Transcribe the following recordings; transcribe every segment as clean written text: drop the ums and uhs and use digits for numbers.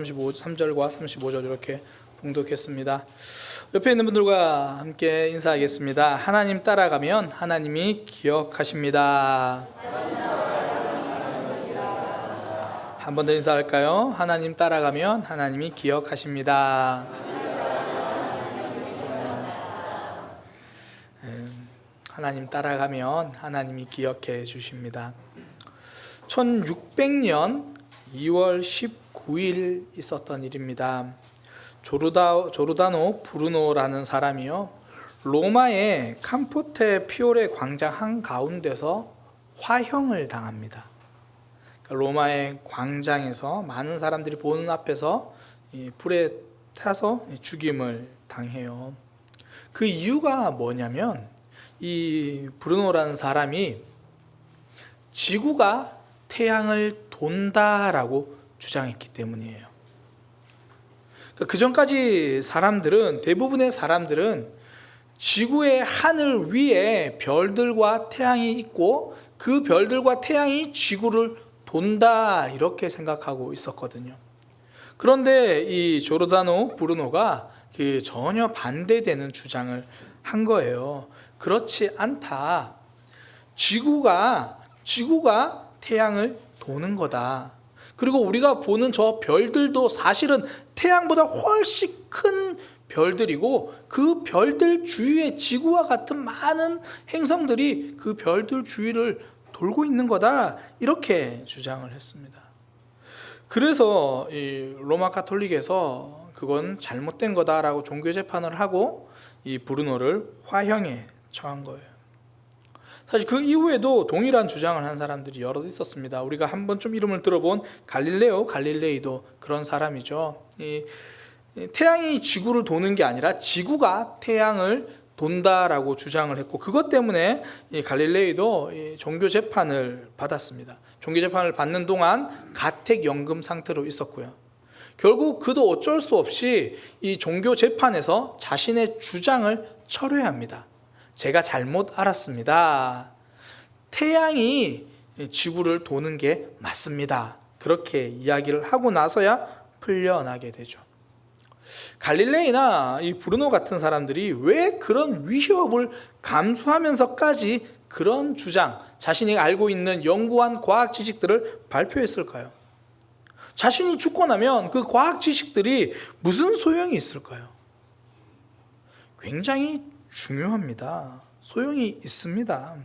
3절과 35절 이렇게 봉독했습니다. 옆에 있는 분들과 함께 인사하겠습니다. 하나님 따라가면 하나님이 기억하십니다. 한 번 더 인사할까요? 하나님 따라가면 하나님이 기억하십니다. 하나님 따라가면 하나님이 기억해 주십니다. 1600년 2월 19일 있었던 일입니다. 조르다노 브루노라는 사람이요, 로마의 캄포테 피오레 광장 한가운데서 화형을 당합니다. 로마의 광장에서 많은 사람들이 보는 앞에서 불에 타서 죽임을 당해요. 그 이유가 뭐냐면 이 브루노라는 사람이 지구가 태양을 돈다라고 주장했기 때문이에요. 그 전까지 대부분의 사람들은 지구의 하늘 위에 별들과 태양이 있고 그 별들과 태양이 지구를 돈다 이렇게 생각하고 있었거든요. 그런데 이 조르다노 브루노가 전혀 반대되는 주장을 한 거예요. 그렇지 않다. 지구가 태양을 도는 거다. 그리고 우리가 보는 저 별들도 사실은 태양보다 훨씬 큰 별들이고 그 별들 주위에 지구와 같은 많은 행성들이 그 별들 주위를 돌고 있는 거다. 이렇게 주장을 했습니다. 그래서 이 로마 가톨릭에서 그건 잘못된 거다라고 종교 재판을 하고 이 브루노를 화형에 처한 거예요. 사실 그 이후에도 동일한 주장을 한 사람들이 여러 있었습니다. 우리가 한 번쯤 이름을 들어본 갈릴레이도 그런 사람이죠. 태양이 지구를 도는 게 아니라 지구가 태양을 돈다라고 주장을 했고, 그것 때문에 이 갈릴레이도 종교 재판을 받았습니다. 종교 재판을 받는 동안 가택연금 상태로 있었고요. 결국 그도 어쩔 수 없이 이 종교 재판에서 자신의 주장을 철회합니다. 제가 잘못 알았습니다. 태양이 지구를 도는 게 맞습니다. 그렇게 이야기를 하고 나서야 풀려나게 되죠. 갈릴레이나 이 브루노 같은 사람들이 왜 그런 위협을 감수하면서까지 그런 주장, 자신이 알고 있는 연구한 과학 지식들을 발표했을까요? 자신이 죽고 나면 그 과학 지식들이 무슨 소용이 있을까요? 굉장히 중요합니다. 소용이 있습니다.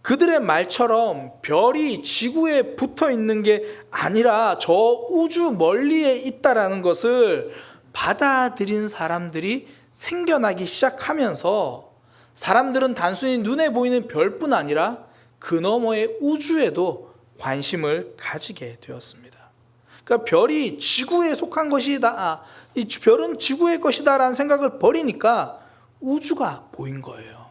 그들의 말처럼 별이 지구에 붙어 있는 게 아니라 저 우주 멀리에 있다라는 것을 받아들인 사람들이 생겨나기 시작하면서 사람들은 단순히 눈에 보이는 별뿐 아니라 그 너머의 우주에도 관심을 가지게 되었습니다. 그러니까 별이 지구에 속한 것이다, 이 별은 지구의 것이다라는 생각을 버리니까 우주가 보인 거예요.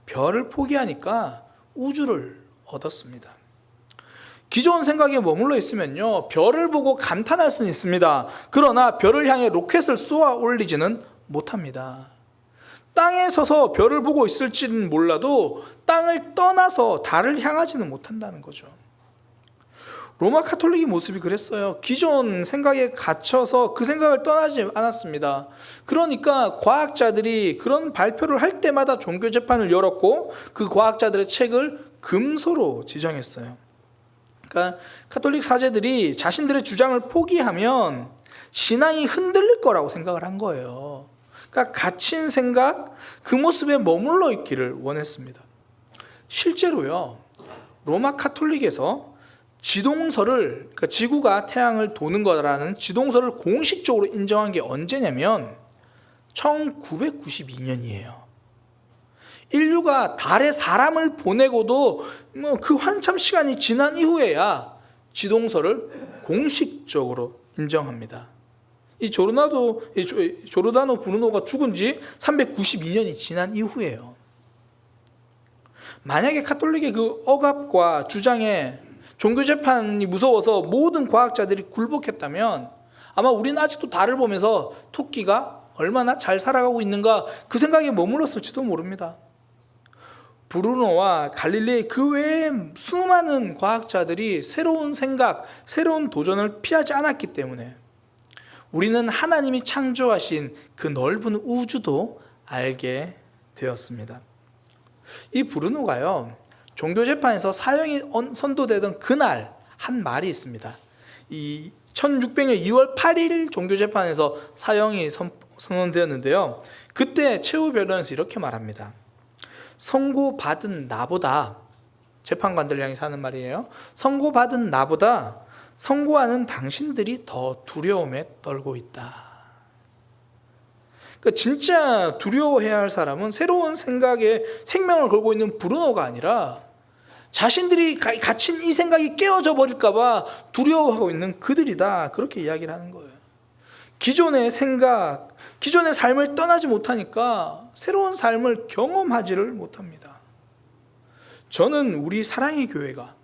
별을 포기하니까 우주를 얻었습니다. 기존 생각에 머물러 있으면요, 별을 보고 감탄할 수는 있습니다. 그러나 별을 향해 로켓을 쏘아 올리지는 못합니다. 땅에 서서 별을 보고 있을지는 몰라도 땅을 떠나서 달을 향하지는 못한다는 거죠. 로마 가톨릭의 모습이 그랬어요. 기존 생각에 갇혀서 그 생각을 떠나지 않았습니다. 그러니까 과학자들이 그런 발표를 할 때마다 종교 재판을 열었고 그 과학자들의 책을 금소로 지정했어요. 그러니까 가톨릭 사제들이 자신들의 주장을 포기하면 신앙이 흔들릴 거라고 생각을 한 거예요. 그러니까 갇힌 생각, 그 모습에 머물러 있기를 원했습니다. 실제로요, 로마 가톨릭에서 지동설을, 그러니까 지구가 태양을 도는 거라는 지동설을 공식적으로 인정한 게 언제냐면 1992년이에요. 인류가 달에 사람을 보내고도 그 한참 시간이 지난 이후에야 지동설을 공식적으로 인정합니다. 이 조르다노 브루노가 죽은 지 392년이 지난 이후에요. 만약에 가톨릭의 그 억압과 주장에 종교 재판이 무서워서 모든 과학자들이 굴복했다면 아마 우리는 아직도 달을 보면서 토끼가 얼마나 잘 살아가고 있는가 그 생각에 머물렀을지도 모릅니다. 브루노와 갈릴레이 그 외에 수많은 과학자들이 새로운 생각, 새로운 도전을 피하지 않았기 때문에 우리는 하나님이 창조하신 그 넓은 우주도 알게 되었습니다. 이 브루노가요, 종교재판에서 사형이 선도되던 그날 한 말이 있습니다. 이 1600년 2월 8일 종교재판에서 사형이 선언되었는데요, 그때 최후 변호인에서 이렇게 말합니다. 선고받은 나보다, 재판관들 향해서 하는 말이에요, 선고받은 나보다 선고하는 당신들이 더 두려움에 떨고 있다. 그러니까 진짜 두려워해야 할 사람은 새로운 생각에 생명을 걸고 있는 브루노가 아니라 자신들이 갇힌 이 생각이 깨어져 버릴까 봐 두려워하고 있는 그들이다, 그렇게 이야기를 하는 거예요. 기존의 생각, 기존의 삶을 떠나지 못하니까 새로운 삶을 경험하지를 못합니다. 저는 우리 사랑의 교회가,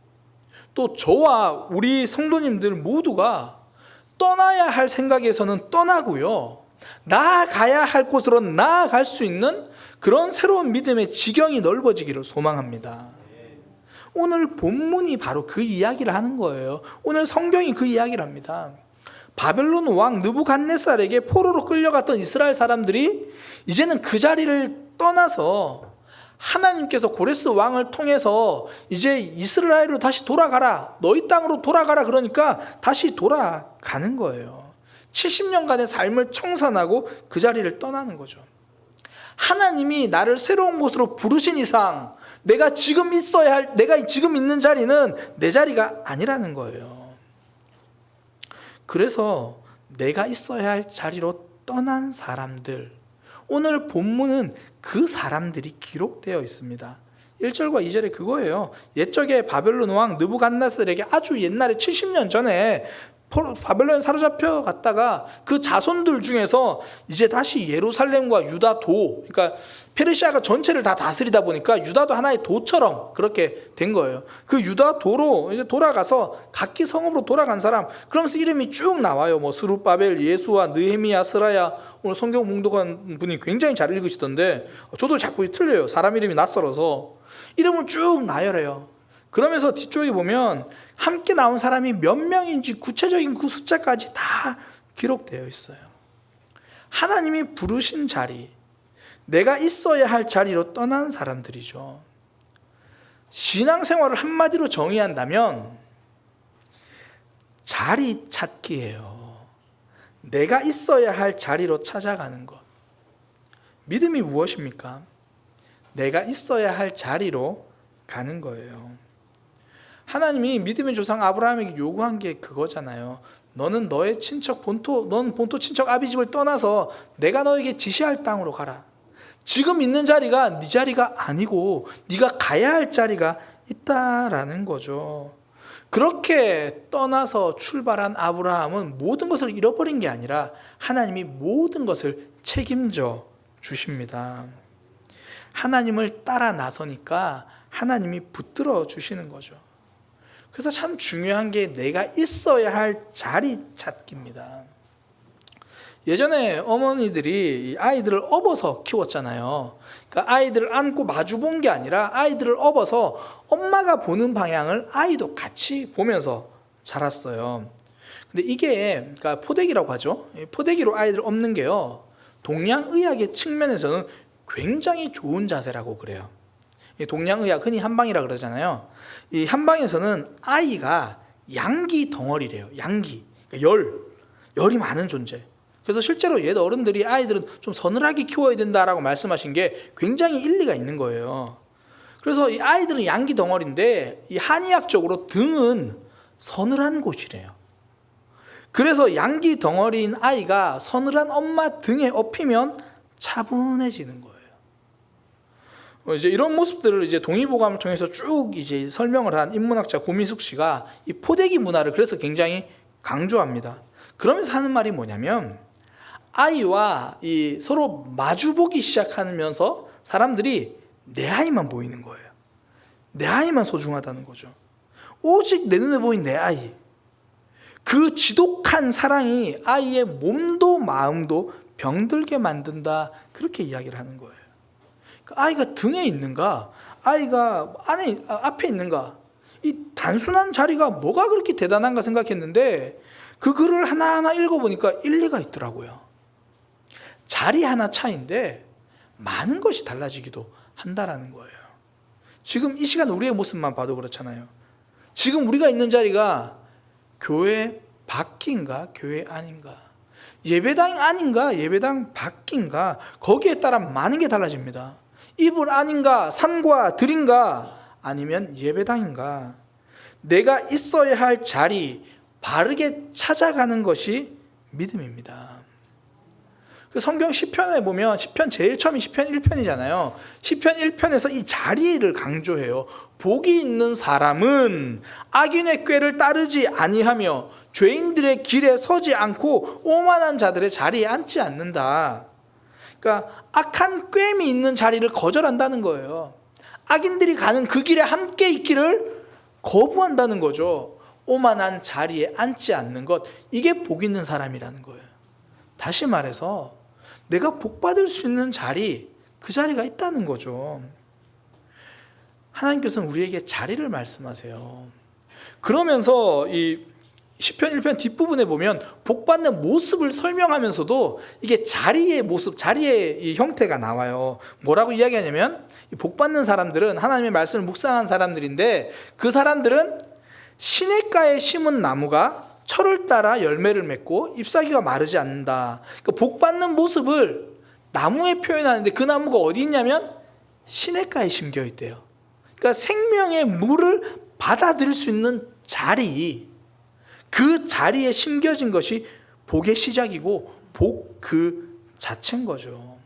또 저와 우리 성도님들 모두가 떠나야 할 생각에서는 떠나고요, 나아가야 할 곳으로 나아갈 수 있는 그런 새로운 믿음의 지경이 넓어지기를 소망합니다. 오늘 본문이 바로 그 이야기를 하는 거예요. 오늘 성경이 그 이야기를 합니다. 바벨론 왕 느부갓네살에게 포로로 끌려갔던 이스라엘 사람들이 이제는 그 자리를 떠나서 하나님께서 고레스 왕을 통해서 이제 이스라엘로 다시 돌아가라, 너희 땅으로 돌아가라, 그러니까 다시 돌아가는 거예요. 70년간의 삶을 청산하고 그 자리를 떠나는 거죠. 하나님이 나를 새로운 곳으로 부르신 이상 내가 지금 있는 자리는 내 자리가 아니라는 거예요. 그래서 내가 있어야 할 자리로 떠난 사람들, 오늘 본문은 그 사람들이 기록되어 있습니다. 1절과 2절에 그거예요. 옛적에 바벨론 왕 느부갓네살에게 아주 옛날에 70년 전에 바벨론에 사로잡혀 갔다가 그 자손들 중에서 이제 다시 예루살렘과 유다도, 그러니까 페르시아가 전체를 다 다스리다 보니까 유다도 하나의 도처럼 그렇게 된 거예요. 그 유다도로 이제 돌아가서 각기 성읍으로 돌아간 사람, 그러면서 이름이 쭉 나와요. 뭐 스룹바벨, 예수와, 느헤미야, 스라야. 오늘 성경 봉독한 분이 굉장히 잘 읽으시던데 저도 자꾸 틀려요. 사람 이름이 낯설어서. 이름을 쭉 나열해요. 그러면서 뒤쪽에 보면 함께 나온 사람이 몇 명인지 구체적인 그 숫자까지 다 기록되어 있어요. 하나님이 부르신 자리, 내가 있어야 할 자리로 떠난 사람들이죠. 신앙생활을 한마디로 정의한다면 자리 찾기예요. 내가 있어야 할 자리로 찾아가는 것. 믿음이 무엇입니까? 내가 있어야 할 자리로 가는 거예요. 하나님이 믿음의 조상 아브라함에게 요구한 게 그거잖아요. 너는 너의 친척 넌 본토 친척 아비 집을 떠나서 내가 너에게 지시할 땅으로 가라. 지금 있는 자리가 네 자리가 아니고 네가 가야 할 자리가 있다라는 거죠. 그렇게 떠나서 출발한 아브라함은 모든 것을 잃어버린 게 아니라 하나님이 모든 것을 책임져 주십니다. 하나님을 따라 나서니까 하나님이 붙들어 주시는 거죠. 그래서 참 중요한 게 내가 있어야 할 자리 찾기입니다. 예전에 어머니들이 아이들을 업어서 키웠잖아요. 그러니까 아이들을 안고 마주 본 게 아니라 아이들을 업어서 엄마가 보는 방향을 아이도 같이 보면서 자랐어요. 근데 이게 그러니까 포대기라고 하죠. 포대기로 아이들을 업는 게요, 동양의학의 측면에서는 굉장히 좋은 자세라고 그래요. 동양의학 흔히 한방이라 그러잖아요. 이 한방에서는 아이가 양기 덩어리래요. 양기, 그러니까 열이 많은 존재. 그래서 실제로 옛 어른들이 아이들은 좀 서늘하게 키워야 된다라고 말씀하신 게 굉장히 일리가 있는 거예요. 그래서 이 아이들은 양기 덩어리인데 이 한의학적으로 등은 서늘한 곳이래요. 그래서 양기 덩어리인 아이가 서늘한 엄마 등에 업히면 차분해지는 거예요. 이제 이런 모습들을 이제 동의보감을 통해서 쭉 이제 설명을 한 인문학자 고미숙 씨가 이 포대기 문화를 그래서 굉장히 강조합니다. 그러면서 하는 말이 뭐냐면, 아이와 이 서로 마주보기 시작하면서 사람들이 내 아이만 보이는 거예요. 내 아이만 소중하다는 거죠. 오직 내 눈에 보인 내 아이. 그 지독한 사랑이 아이의 몸도 마음도 병들게 만든다, 그렇게 이야기를 하는 거예요. 아이가 등에 있는가? 아이가 앞에 있는가? 이 단순한 자리가 뭐가 그렇게 대단한가 생각했는데 그 글을 하나하나 읽어보니까 일리가 있더라고요. 자리 하나 차이인데 많은 것이 달라지기도 한다라는 거예요. 지금 이 시간 우리의 모습만 봐도 그렇잖아요. 지금 우리가 있는 자리가 교회 밖인가 교회 안인가, 예배당 안인가 예배당 밖인가, 거기에 따라 많은 게 달라집니다. 이불 안인가 산과 들인가 아니면 예배당인가. 내가 있어야 할 자리 바르게 찾아가는 것이 믿음입니다. 그 성경 시편에 보면 시편 제일 처음이 시편 1편이잖아요. 시편 1편에서 이 자리를 강조해요. 복이 있는 사람은 악인의 꾀를 따르지 아니하며 죄인들의 길에 서지 않고 오만한 자들의 자리에 앉지 않는다. 그러니까 악한 꾀미 있는 자리를 거절한다는 거예요. 악인들이 가는 그 길에 함께 있기를 거부한다는 거죠. 오만한 자리에 앉지 않는 것, 이게 복 있는 사람이라는 거예요. 다시 말해서 내가 복 받을 수 있는 자리, 그 자리가 있다는 거죠. 하나님께서는 우리에게 자리를 말씀하세요. 그러면서 이 시편 1편 뒷부분에 보면 복 받는 모습을 설명하면서도 이게 자리의 모습, 자리의 이 형태가 나와요. 뭐라고 이야기하냐면 복 받는 사람들은 하나님의 말씀을 묵상한 사람들인데 그 사람들은 시냇가에 심은 나무가 철을 따라 열매를 맺고 잎사귀가 마르지 않는다. 그러니까 복 받는 모습을 나무에 표현하는데 그 나무가 어디 있냐면 시냇가에 심겨 있대요. 그러니까 생명의 물을 받아들일 수 있는 자리, 그 자리에 심겨진 것이 복의 시작이고 복 그 자체인 거죠.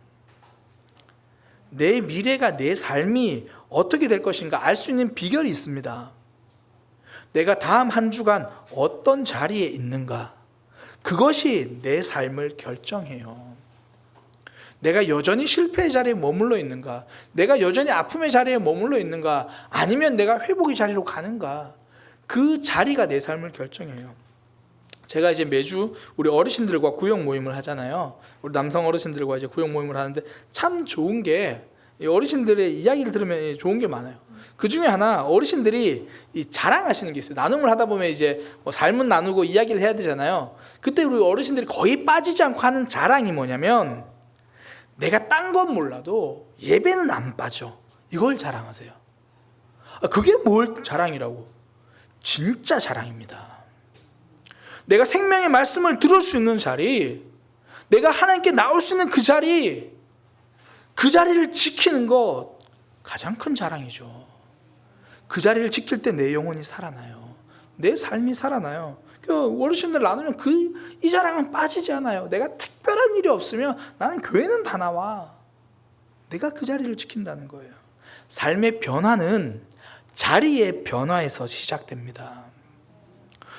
내 미래가, 내 삶이 어떻게 될 것인가 알 수 있는 비결이 있습니다. 내가 다음 한 주간 어떤 자리에 있는가, 그것이 내 삶을 결정해요. 내가 여전히 실패의 자리에 머물러 있는가, 내가 여전히 아픔의 자리에 머물러 있는가, 아니면 내가 회복의 자리로 가는가, 그 자리가 내 삶을 결정해요. 제가 이제 매주 우리 어르신들과 구역 모임을 하잖아요. 우리 남성 어르신들과 이제 구역 모임을 하는데 참 좋은 게 어르신들의 이야기를 들으면 좋은 게 많아요. 그 중에 하나, 어르신들이 이 자랑하시는 게 있어요. 나눔을 하다 보면 이제 뭐 삶은 나누고 이야기를 해야 되잖아요. 그때 우리 어르신들이 거의 빠지지 않고 하는 자랑이 뭐냐면 내가 딴 건 몰라도 예배는 안 빠져, 이걸 자랑하세요. 그게 뭘 자랑이라고? 진짜 자랑입니다. 내가 생명의 말씀을 들을 수 있는 자리, 내가 하나님께 나올 수 있는 그 자리, 그 자리를 지키는 것 가장 큰 자랑이죠. 그 자리를 지킬 때 내 영혼이 살아나요. 내 삶이 살아나요. 그 어르신들 나누면 이 자랑은 빠지지 않아요. 내가 특별한 일이 없으면 나는 교회는 다 나와. 내가 그 자리를 지킨다는 거예요. 삶의 변화는 자리의 변화에서 시작됩니다.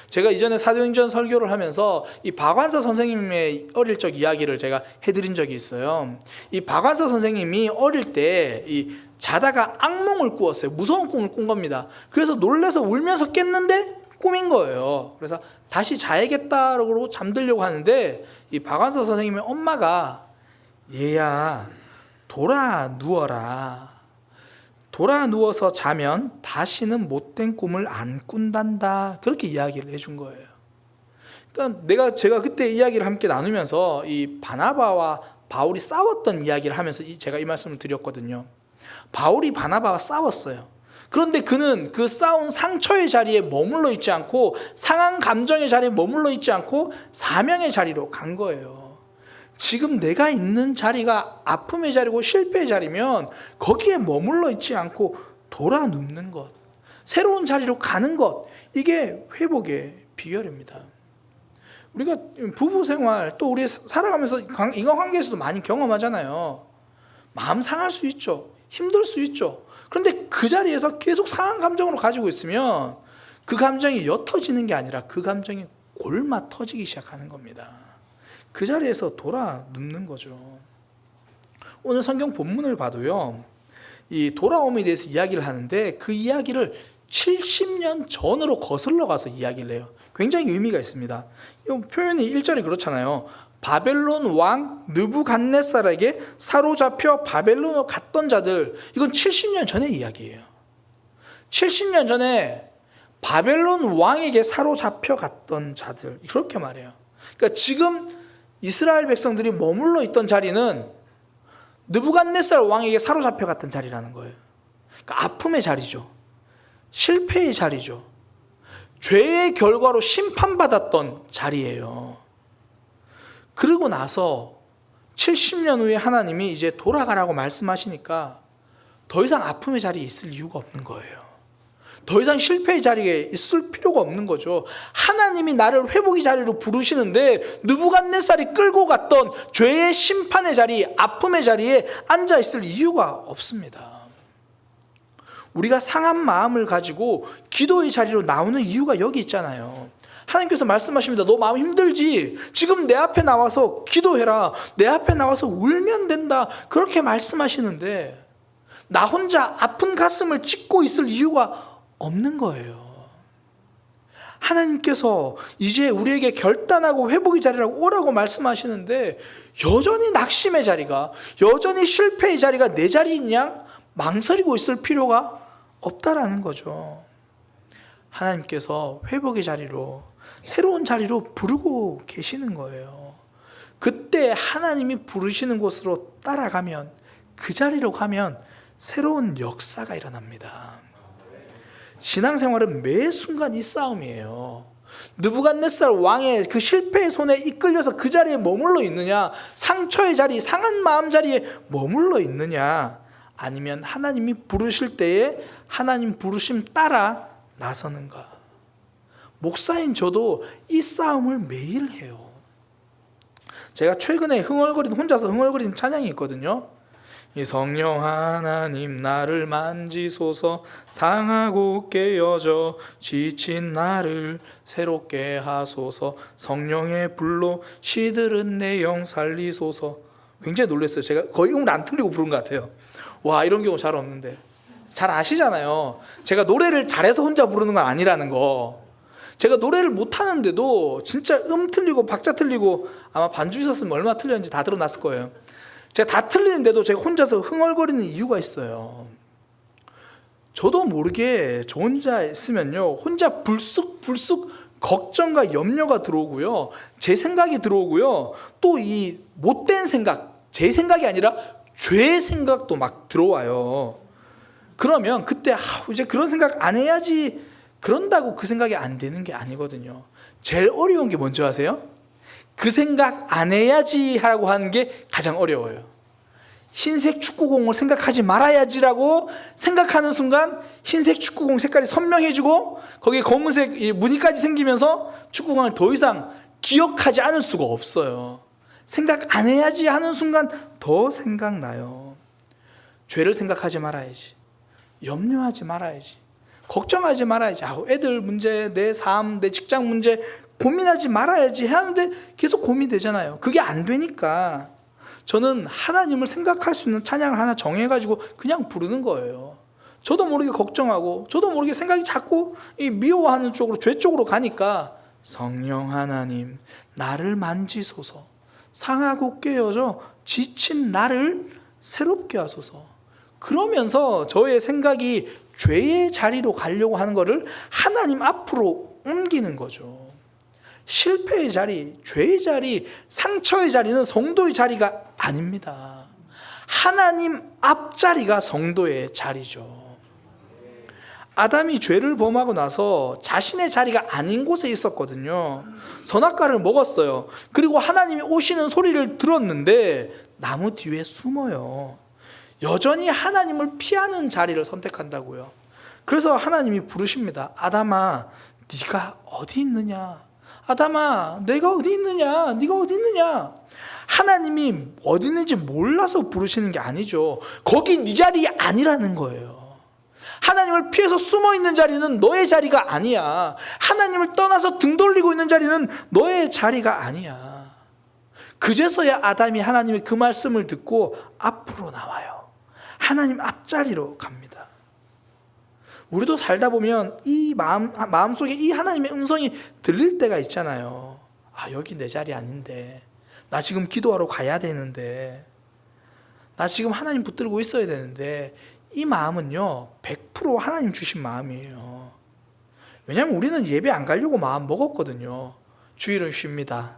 제가 이전에 사도행전 설교를 하면서 이 박완서 선생님의 어릴 적 이야기를 제가 해드린 적이 있어요. 이 박완서 선생님이 어릴 때 자다가 악몽을 꾸었어요. 무서운 꿈을 꾼 겁니다. 그래서 놀라서 울면서 깼는데 꿈인 거예요. 그래서 다시 자야겠다고 잠들려고 하는데 이 박완서 선생님의 엄마가 얘야 돌아 누워라. 돌아 누워서 자면 다시는 못된 꿈을 안 꾼단다. 그렇게 이야기를 해준 거예요. 그러니까 제가 그때 이야기를 함께 나누면서 이 바나바와 바울이 싸웠던 이야기를 하면서 제가 이 말씀을 드렸거든요. 바울이 바나바와 싸웠어요. 그런데 그는 그 싸운 상처의 자리에 머물러 있지 않고 상한 감정의 자리에 머물러 있지 않고 사명의 자리로 간 거예요. 지금 내가 있는 자리가 아픔의 자리고 실패의 자리면 거기에 머물러 있지 않고 돌아 눕는 것, 새로운 자리로 가는 것, 이게 회복의 비결입니다. 우리가 부부 생활 또 우리 살아가면서 인간관계에서도 많이 경험하잖아요. 마음 상할 수 있죠. 힘들 수 있죠. 그런데 그 자리에서 계속 상한 감정으로 가지고 있으면 그 감정이 옅어지는 게 아니라 그 감정이 골마 터지기 시작하는 겁니다. 그 자리에서 돌아 눕는 거죠. 오늘 성경 본문을 봐도요, 이 돌아옴에 대해서 이야기를 하는데 그 이야기를 70년 전으로 거슬러 가서 이야기를 해요. 굉장히 의미가 있습니다. 이 표현이 1절이 그렇잖아요. 바벨론 왕 느부갓네살에게 사로잡혀 바벨론으로 갔던 자들, 이건 70년 전의 이야기예요. 70년 전에 바벨론 왕에게 사로잡혀 갔던 자들, 그렇게 말해요. 그러니까 지금 이스라엘 백성들이 머물러 있던 자리는 느부갓네살 왕에게 사로잡혀 갔던 자리라는 거예요. 그러니까 아픔의 자리죠. 실패의 자리죠. 죄의 결과로 심판받았던 자리예요. 그리고 나서 70년 후에 하나님이 이제 돌아가라고 말씀하시니까 더 이상 아픔의 자리에 있을 이유가 없는 거예요. 더 이상 실패의 자리에 있을 필요가 없는 거죠. 하나님이 나를 회복의 자리로 부르시는데 느부갓네살이 끌고 갔던 죄의 심판의 자리, 아픔의 자리에 앉아 있을 이유가 없습니다. 우리가 상한 마음을 가지고 기도의 자리로 나오는 이유가 여기 있잖아요. 하나님께서 말씀하십니다. 너 마음 힘들지? 지금 내 앞에 나와서 기도해라. 내 앞에 나와서 울면 된다. 그렇게 말씀하시는데 나 혼자 아픈 가슴을 찢고 있을 이유가 없는 거예요. 하나님께서 이제 우리에게 결단하고 회복의 자리라고 오라고 말씀하시는데 여전히 낙심의 자리가, 여전히 실패의 자리가 내 자리인 양 망설이고 있을 필요가 없다라는 거죠. 하나님께서 회복의 자리로, 새로운 자리로 부르고 계시는 거예요. 그때 하나님이 부르시는 곳으로 따라가면, 그 자리로 가면 새로운 역사가 일어납니다. 신앙생활은 매 순간 이 싸움이에요. 느부갓네살 왕의 그 실패의 손에 이끌려서 그 자리에 머물러 있느냐, 상처의 자리, 상한 마음 자리에 머물러 있느냐, 아니면 하나님이 부르실 때에 하나님 부르심 따라 나서는가. 목사인 저도 이 싸움을 매일 해요. 제가 최근에 혼자서 흥얼거리는 찬양이 있거든요. 이 성령 하나님 나를 만지소서, 상하고 깨어져 지친 나를 새롭게 하소서, 성령의 불로 시들은 내 영 살리소서. 굉장히 놀랐어요. 제가 거의 음을 안 틀리고 부른 것 같아요. 와, 이런 경우 잘 없는데. 잘 아시잖아요. 제가 노래를 잘해서 혼자 부르는 건 아니라는 거. 제가 노래를 못하는데도 진짜 음 틀리고 박자 틀리고, 아마 반주 있었으면 얼마나 틀렸는지 다 드러났을 거예요. 제가 다 틀리는데도 제가 혼자서 흥얼거리는 이유가 있어요. 저도 모르게 저 혼자 있으면요, 혼자 불쑥 걱정과 염려가 들어오고요, 제 생각이 들어오고요, 또 이 못된 생각, 제 생각이 아니라 죄의 생각도 막 들어와요. 그러면 그때 이제 그런 생각 안 해야지, 그런다고 그 생각이 안 되는 게 아니거든요. 제일 어려운 게 뭔지 아세요? 그 생각 안 해야지 하라고 하는 게 가장 어려워요. 흰색 축구공을 생각하지 말아야지라고 생각하는 순간 흰색 축구공 색깔이 선명해지고 거기에 검은색 무늬까지 생기면서 축구공을 더 이상 기억하지 않을 수가 없어요. 생각 안 해야지 하는 순간 더 생각나요. 죄를 생각하지 말아야지, 염려하지 말아야지, 걱정하지 말아야지, 애들 문제, 내 삶, 내 직장 문제 고민하지 말아야지 하는데 계속 고민되잖아요. 그게 안 되니까 저는 하나님을 생각할 수 있는 찬양을 하나 정해가지고 그냥 부르는 거예요. 저도 모르게 걱정하고 저도 모르게 생각이 자꾸 미워하는 쪽으로, 죄 쪽으로 가니까 성령 하나님 나를 만지소서, 상하고 깨어져 지친 나를 새롭게 하소서. 그러면서 저의 생각이 죄의 자리로 가려고 하는 것을 하나님 앞으로 옮기는 거죠. 실패의 자리, 죄의 자리, 상처의 자리는 성도의 자리가 아닙니다. 하나님 앞자리가 성도의 자리죠. 아담이 죄를 범하고 나서 자신의 자리가 아닌 곳에 있었거든요. 선악과를 먹었어요. 그리고 하나님이 오시는 소리를 들었는데 나무 뒤에 숨어요. 여전히 하나님을 피하는 자리를 선택한다고요. 그래서 하나님이 부르십니다. 아담아, 네가 어디 있느냐? 아담아, 내가 어디 있느냐? 네가 어디 있느냐? 하나님이 어디 있는지 몰라서 부르시는 게 아니죠. 거기 네 자리 아니라는 거예요. 하나님을 피해서 숨어 있는 자리는 너의 자리가 아니야. 하나님을 떠나서 등 돌리고 있는 자리는 너의 자리가 아니야. 그제서야 아담이 하나님의 그 말씀을 듣고 앞으로 나와요. 하나님 앞자리로 갑니다. 우리도 살다 보면 이 마음속에 이 하나님의 음성이 들릴 때가 있잖아요. 여기 내 자리 아닌데. 나 지금 기도하러 가야 되는데, 나 지금 하나님 붙들고 있어야 되는데, 이 마음은요 100% 하나님 주신 마음이에요. 왜냐하면 우리는 예배 안 가려고 마음 먹었거든요. 주일은 쉽니다.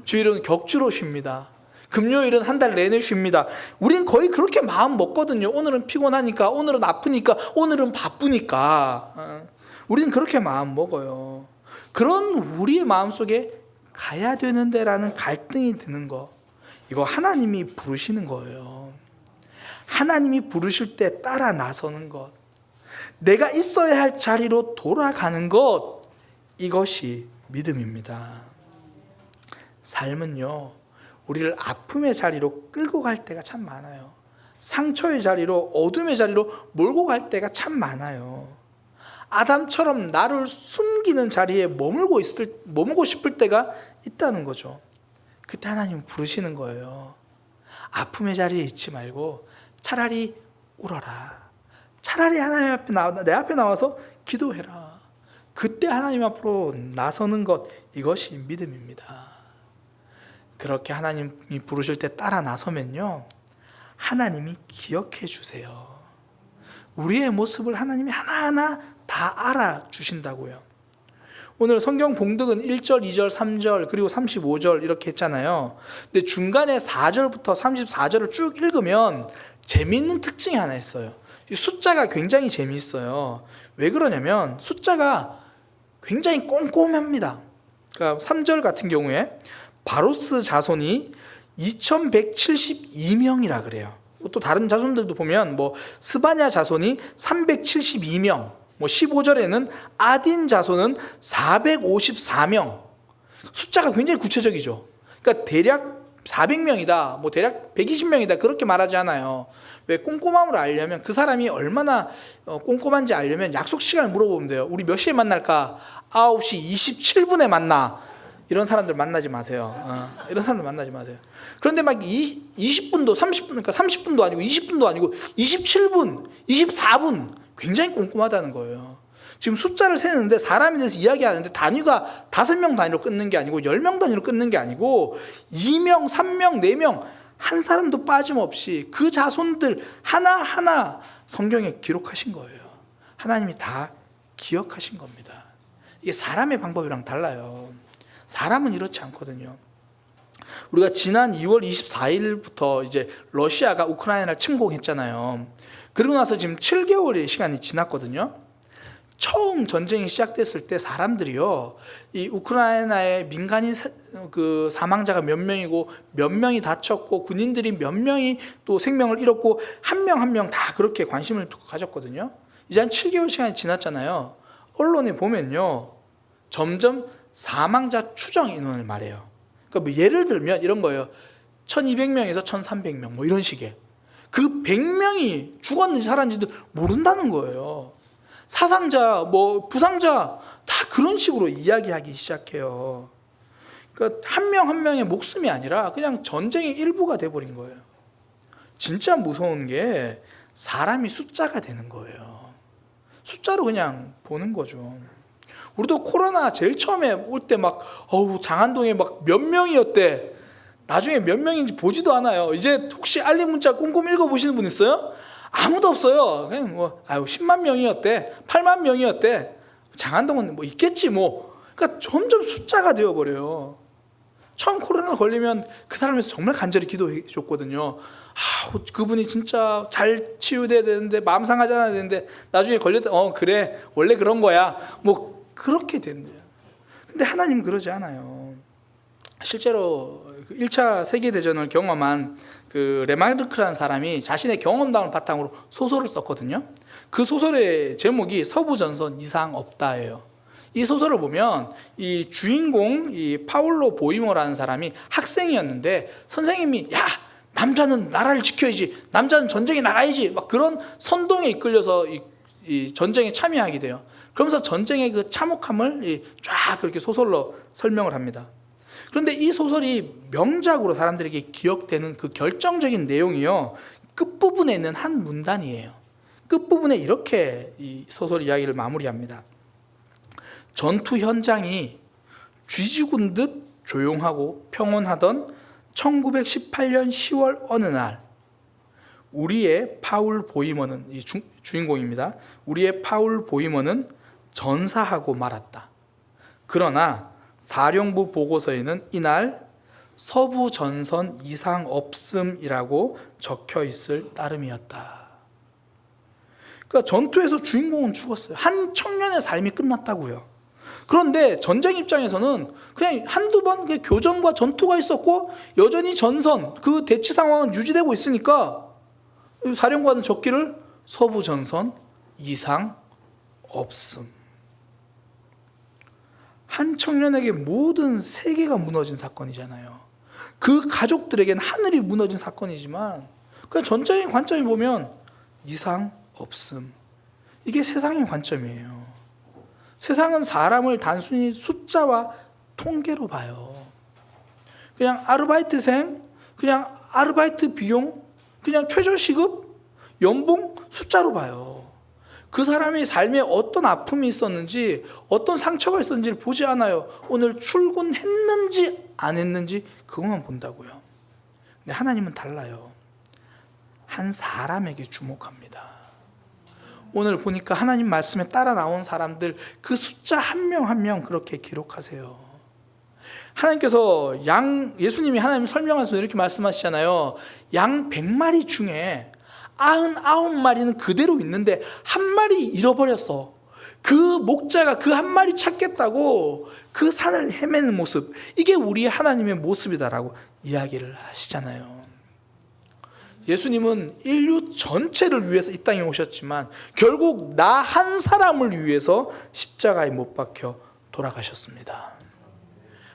주일은 격주로 쉽니다. 금요일은 한 달 내내 쉽니다. 우린 거의 그렇게 마음 먹거든요. 오늘은 피곤하니까, 오늘은 아프니까, 오늘은 바쁘니까. 우리는 그렇게 마음 먹어요. 그런 우리의 마음속에 가야 되는데 라는 갈등이 드는 거, 이거 하나님이 부르시는 거예요. 하나님이 부르실 때 따라 나서는 것, 내가 있어야 할 자리로 돌아가는 것, 이것이 믿음입니다. 삶은요 우리를 아픔의 자리로 끌고 갈 때가 참 많아요. 상처의 자리로, 어둠의 자리로 몰고 갈 때가 참 많아요. 아담처럼 나를 숨기는 자리에 머물고 싶을 때가 있다는 거죠. 그때 하나님 부르시는 거예요. 아픔의 자리에 있지 말고 차라리 울어라. 차라리 하나님 앞에 내 앞에 나와서 기도해라. 그때 하나님 앞으로 나서는 것, 이것이 믿음입니다. 그렇게 하나님이 부르실 때 따라 나서면요 하나님이 기억해 주세요. 우리의 모습을 하나님이 하나하나 다 알아주신다고요. 오늘 성경 봉독은 1절, 2절, 3절 그리고 35절 이렇게 했잖아요. 근데 중간에 4절부터 34절을 쭉 읽으면 재미있는 특징이 하나 있어요. 숫자가 굉장히 재미있어요. 왜 그러냐면 숫자가 굉장히 꼼꼼합니다. 그러니까 3절 같은 경우에 바로스 자손이 2172명이라 그래요. 또 다른 자손들도 보면 스바냐 자손이 372명, 15절에는 아딘 자손은 454명. 숫자가 굉장히 구체적이죠. 그러니까 대략 400명이다, 대략 120명이다 그렇게 말하지 않아요. 왜? 꼼꼼함을 알려면, 그 사람이 얼마나 꼼꼼한지 알려면 약속 시간을 물어보면 돼요. 우리 몇 시에 만날까? 9시 27분에 만나. 이런 사람들 만나지 마세요. 이런 사람들 만나지 마세요. 그런데 막 20분도 30분, 그러니까 30분도 아니고 20분도 아니고 27분, 24분, 굉장히 꼼꼼하다는 거예요. 지금 숫자를 세는데, 사람에 대해서 이야기하는데 단위가 5명 단위로 끊는 게 아니고 10명 단위로 끊는 게 아니고 2명, 3명, 4명 한 사람도 빠짐없이 그 자손들 하나하나 성경에 기록하신 거예요. 하나님이 다 기억하신 겁니다. 이게 사람의 방법이랑 달라요. 사람은 이렇지 않거든요. 우리가 지난 2월 24일부터 이제 러시아가 우크라이나를 침공했잖아요. 그리고 나서 지금 7개월의 시간이 지났거든요. 처음 전쟁이 시작됐을 때 사람들이요, 이 우크라이나의 민간인 그 사망자가 몇 명이고 몇 명이 다쳤고 군인들이 몇 명이 또 생명을 잃었고 한 명 한 명 다 그렇게 관심을 가졌거든요. 이제 한 7개월 시간이 지났잖아요. 언론에 보면요 점점 사망자 추정 인원을 말해요. 그러니까 예를 들면 이런 거예요. 1200명에서 1300명 이런 식의, 그 100명이 죽었는지 살았는지도 모른다는 거예요. 사상자, 부상자 다 그런 식으로 이야기하기 시작해요. 그러니까 한 명 한 명의 목숨이 아니라 그냥 전쟁의 일부가 돼버린 거예요. 진짜 무서운 게 사람이 숫자가 되는 거예요. 숫자로 그냥 보는 거죠. 우리도 코로나 제일 처음에 올 때 장안동에 몇 명이었대. 나중에 몇 명인지 보지도 않아요. 이제 혹시 알림 문자 꼼꼼히 읽어보시는 분 있어요? 아무도 없어요. 그냥 10만 명이었대, 8만 명이었대. 장안동은 있겠지 그러니까 점점 숫자가 되어버려요. 처음 코로나 걸리면 그 사람에서 정말 간절히 기도해 줬거든요. 그분이 진짜 잘 치유돼야 되는데, 마음 상하지 않아야 되는데, 나중에 걸렸다, 그래 원래 그런 거야, 그렇게 된대요. 근데 하나님 그러지 않아요. 실제로 1차 세계대전을 경험한 그 레마르크라는 사람이 자신의 경험담을 바탕으로 소설을 썼거든요. 그 소설의 제목이 서부전선 이상 없다예요. 이 소설을 보면 이 주인공 이 파울로 보이머라는 사람이 학생이었는데, 선생님이 남자는 나라를 지켜야지, 남자는 전쟁에 나가야지 그런 선동에 이끌려서 이 전쟁에 참여하게 돼요. 그러면서 전쟁의 그 참혹함을 쫙 그렇게 소설로 설명을 합니다. 그런데 이 소설이 명작으로 사람들에게 기억되는 그 결정적인 내용이요, 끝부분에 있는 한 문단이에요. 끝부분에 이렇게 이 소설 이야기를 마무리합니다. 전투 현장이 쥐죽은 듯 조용하고 평온하던 1918년 10월 어느 날 우리의 파울 보이머는, 이 주인공입니다. 우리의 파울 보이머는 전사하고 말았다. 그러나 사령부 보고서에는 이날 서부 전선 이상 없음이라고 적혀 있을 따름이었다. 그러니까 전투에서 주인공은 죽었어요. 한 청년의 삶이 끝났다고요. 그런데 전쟁 입장에서는 그냥 한두 번 교전과 전투가 있었고 여전히 전선, 그 대치 상황은 유지되고 있으니까 사령관은 적기를 서부 전선 이상 없음. 한 청년에게 모든 세계가 무너진 사건이잖아요. 그 가족들에게는 하늘이 무너진 사건이지만 그냥 전적인 관점이 보면 이상 없음. 이게 세상의 관점이에요. 세상은 사람을 단순히 숫자와 통계로 봐요. 그냥 아르바이트생, 그냥 아르바이트 비용, 그냥 최저시급, 연봉 숫자로 봐요. 그 사람의 삶에 어떤 아픔이 있었는지, 어떤 상처가 있었는지를 보지 않아요. 오늘 출근했는지 안 했는지 그것만 본다고요. 근데 하나님은 달라요. 한 사람에게 주목합니다. 오늘 보니까 하나님 말씀에 따라 나온 사람들 그 숫자 한 명 한 명 그렇게 기록하세요. 하나님께서 예수님이 하나님 설명하면서 이렇게 말씀하시잖아요. 양 100마리 중에 99마리는 그대로 있는데 한 마리 잃어버렸어. 그 목자가 그 한 마리 찾겠다고 그 산을 헤매는 모습, 이게 우리 하나님의 모습이다라고 이야기를 하시잖아요. 예수님은 인류 전체를 위해서 이 땅에 오셨지만 결국 나 한 사람을 위해서 십자가에 못 박혀 돌아가셨습니다.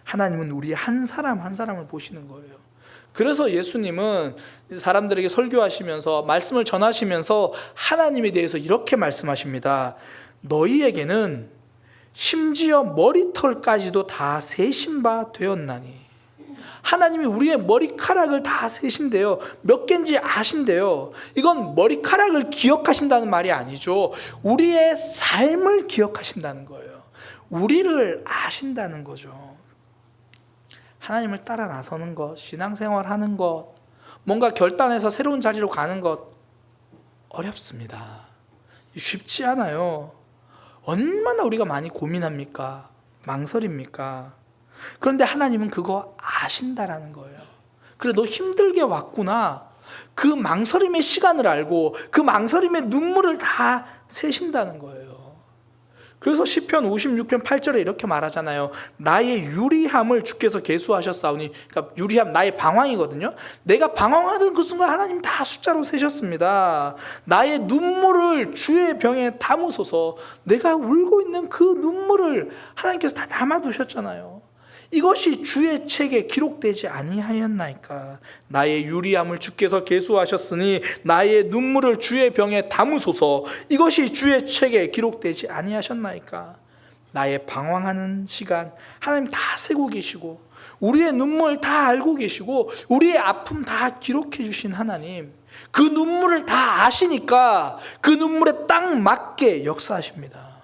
하나님은 우리 한 사람 한 사람을 보시는 거예요. 그래서 예수님은 사람들에게 설교하시면서 말씀을 전하시면서 하나님에 대해서 이렇게 말씀하십니다. 너희에게는 심지어 머리털까지도 다 세신 바 되었나니. 하나님이 우리의 머리카락을 다 세신대요. 몇 개인지 아신대요. 이건 머리카락을 기억하신다는 말이 아니죠. 우리의 삶을 기억하신다는 거예요. 우리를 아신다는 거죠. 하나님을 따라 나서는 것, 신앙생활 하는 것, 뭔가 결단해서 새로운 자리로 가는 것 어렵습니다. 쉽지 않아요. 얼마나 우리가 많이 고민합니까? 망설입니까? 그런데 하나님은 그거 아신다라는 거예요. 그래, 너 힘들게 왔구나. 그 망설임의 시간을 알고 그 망설임의 눈물을 다 세신다는 거예요. 그래서 시편 56편 8절에 이렇게 말하잖아요. 나의 유리함을 주께서 계수하셨사오니. 그러니까 유리함, 나의 방황이거든요. 내가 방황하던 그 순간 하나님 다 숫자로 세셨습니다. 나의 눈물을 주의 병에 담으소서. 내가 울고 있는 그 눈물을 하나님께서 다 담아두셨잖아요. 이것이 주의 책에 기록되지 아니하였나이까. 나의 유리함을 주께서 계수하셨으니 나의 눈물을 주의 병에 담으소서. 이것이 주의 책에 기록되지 아니하셨나이까. 나의 방황하는 시간 하나님 다 세고 계시고 우리의 눈물 다 알고 계시고 우리의 아픔 다 기록해 주신 하나님, 그 눈물을 다 아시니까 그 눈물에 딱 맞게 역사하십니다.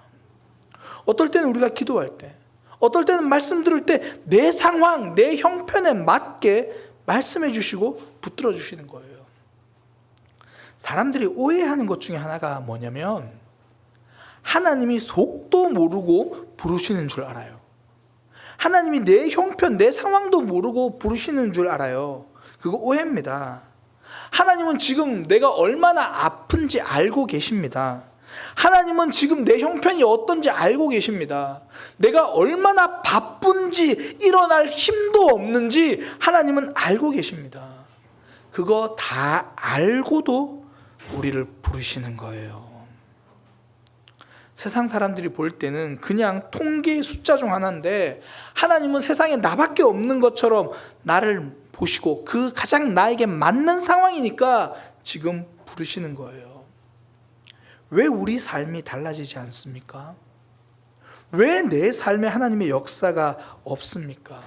어떨 때는 우리가 기도할 때, 어떨 때는 말씀 들을 때 내 상황, 내 형편에 맞게 말씀해 주시고 붙들어 주시는 거예요. 사람들이 오해하는 것 중에 하나가 뭐냐면 하나님이 속도 모르고 부르시는 줄 알아요. 하나님이 내 형편, 내 상황도 모르고 부르시는 줄 알아요. 그거 오해입니다. 하나님은 지금 내가 얼마나 아픈지 알고 계십니다. 하나님은 지금 내 형편이 어떤지 알고 계십니다. 내가 얼마나 바쁜지 일어날 힘도 없는지 하나님은 알고 계십니다. 그거 다 알고도 우리를 부르시는 거예요. 세상 사람들이 볼 때는 그냥 통계의 숫자 중 하나인데 하나님은 세상에 나밖에 없는 것처럼 나를 보시고 그 가장 나에게 맞는 상황이니까 지금 부르시는 거예요. 왜 우리 삶이 달라지지 않습니까? 왜 내 삶에 하나님의 역사가 없습니까?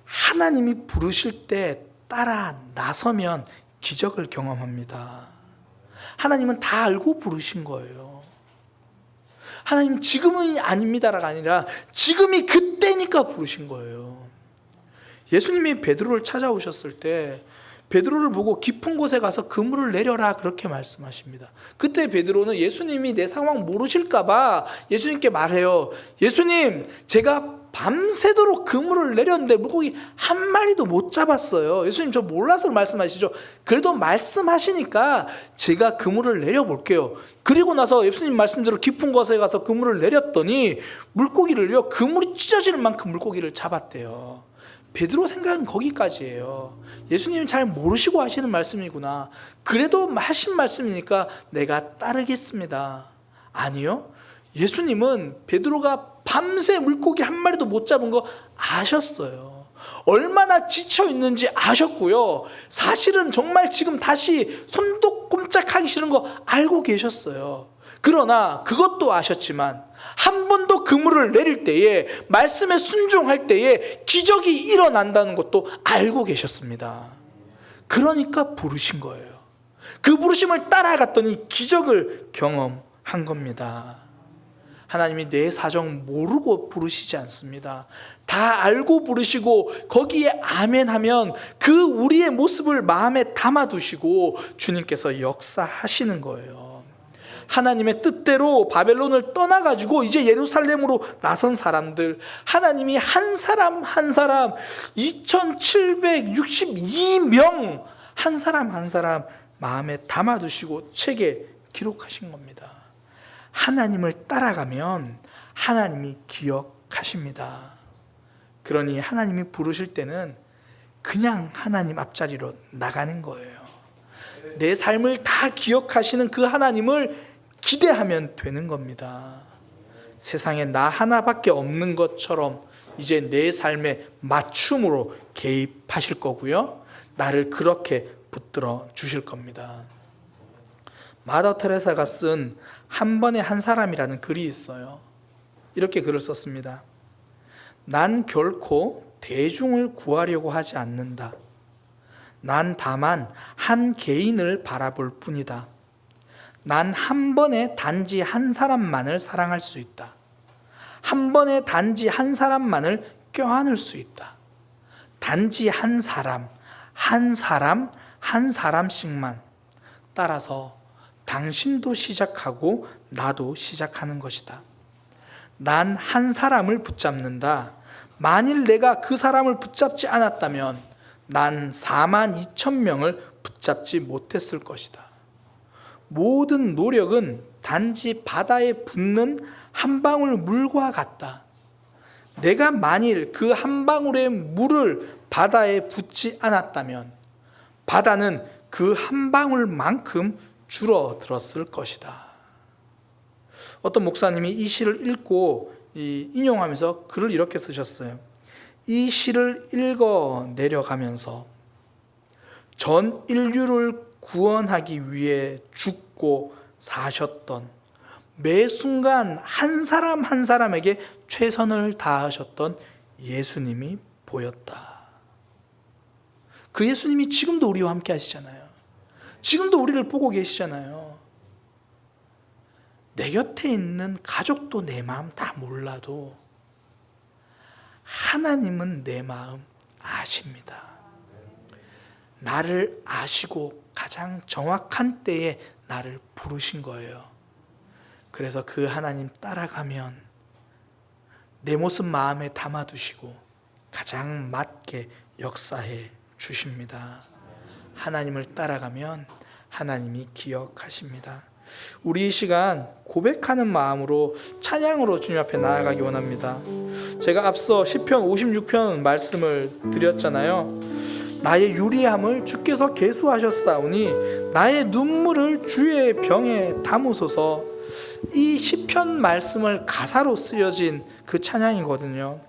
하나님이 부르실 때 따라 나서면 기적을 경험합니다. 하나님은 다 알고 부르신 거예요. 하나님 지금은 아닙니다가 아니라 지금이 그때니까 부르신 거예요. 예수님이 베드로를 찾아오셨을 때 베드로를 보고 깊은 곳에 가서 그물을 내려라 그렇게 말씀하십니다. 그때 베드로는 예수님이 내 상황 모르실까 봐 예수님께 말해요. 예수님, 제가 밤새도록 그물을 내렸는데 물고기 한 마리도 못 잡았어요. 예수님, 저 몰라서 말씀하시죠. 그래도 말씀하시니까 제가 그물을 내려볼게요. 그리고 나서 예수님 말씀대로 깊은 곳에 가서 그물을 내렸더니 물고기를요, 그물이 찢어지는 만큼 물고기를 잡았대요. 베드로 생각은 거기까지예요. 예수님이 잘 모르시고 하시는 말씀이구나. 그래도 하신 말씀이니까 내가 따르겠습니다. 아니요. 예수님은 베드로가 밤새 물고기 한 마리도 못 잡은 거 아셨어요. 얼마나 지쳐 있는지 아셨고요. 사실은 정말 지금 다시 손도 꼼짝하기 싫은 거 알고 계셨어요. 그러나 그것도 아셨지만 한 번 더 그물을 내릴 때에, 말씀에 순종할 때에 기적이 일어난다는 것도 알고 계셨습니다. 그러니까 부르신 거예요. 그 부르심을 따라갔더니 기적을 경험한 겁니다. 하나님이 내 사정 모르고 부르시지 않습니다. 다 알고 부르시고 거기에 아멘 하면 그 우리의 모습을 마음에 담아두시고 주님께서 역사하시는 거예요. 하나님의 뜻대로 바벨론을 떠나가지고 이제 예루살렘으로 나선 사람들, 하나님이 한 사람 한 사람 2762명 한 사람 한 사람 마음에 담아두시고 책에 기록하신 겁니다. 하나님을 따라가면 하나님이 기억하십니다. 그러니 하나님이 부르실 때는 그냥 하나님 앞자리로 나가는 거예요. 내 삶을 다 기억하시는 그 하나님을 기대하면 되는 겁니다. 세상에 나 하나밖에 없는 것처럼 이제 내 삶에 맞춤으로 개입하실 거고요. 나를 그렇게 붙들어 주실 겁니다. 마더 테레사가 쓴 한 번에 한 사람이라는 글이 있어요. 이렇게 글을 썼습니다. 난 결코 대중을 구하려고 하지 않는다. 난 다만 한 개인을 바라볼 뿐이다. 난 한 번에 단지 한 사람만을 사랑할 수 있다. 한 번에 단지 한 사람만을 껴안을 수 있다. 단지 한 사람, 한 사람씩만. 따라서 당신도 시작하고 나도 시작하는 것이다. 난 한 사람을 붙잡는다. 만일 내가 그 사람을 붙잡지 않았다면 난 42,000명을 붙잡지 못했을 것이다. 모든 노력은 단지 바다에 붓는 한 방울 물과 같다. 내가 만일 그 한 방울의 물을 바다에 붓지 않았다면 바다는 그 한 방울만큼 줄어들었을 것이다. 어떤 목사님이 이 시를 읽고 인용하면서 글을 이렇게 쓰셨어요. 이 시를 읽어 내려가면서 전 인류를 구원하기 위해 죽고 사셨던, 매 순간 한 사람 한 사람에게 최선을 다하셨던 예수님이 보였다. 그 예수님이 지금도 우리와 함께 하시잖아요. 지금도 우리를 보고 계시잖아요. 내 곁에 있는 가족도 내 마음 다 몰라도 하나님은 내 마음 아십니다. 나를 아시고 가장 정확한 때에 나를 부르신 거예요. 그래서 그 하나님 따라가면 내 모습 마음에 담아두시고 가장 맞게 역사해 주십니다. 하나님을 따라가면 하나님이 기억하십니다. 우리 이 시간 고백하는 마음으로 찬양으로 주님 앞에 나아가기 원합니다. 제가 앞서 시편 56편 말씀을 드렸잖아요. 나의 유리함을 주께서 계수하셨사오니 나의 눈물을 주의 병에 담으소서. 이 시편 말씀을 가사로 쓰여진 그 찬양이거든요.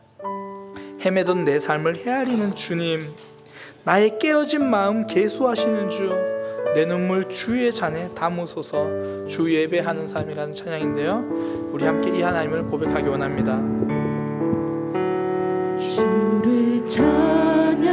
헤매던 내 삶을 헤아리는 주님, 나의 깨어진 마음 계수하시는 주, 내 눈물 주의 잔에 담으소서. 주 예배하는 삶이라는 찬양인데요, 우리 함께 이 하나님을 고백하기 원합니다. 주를 찾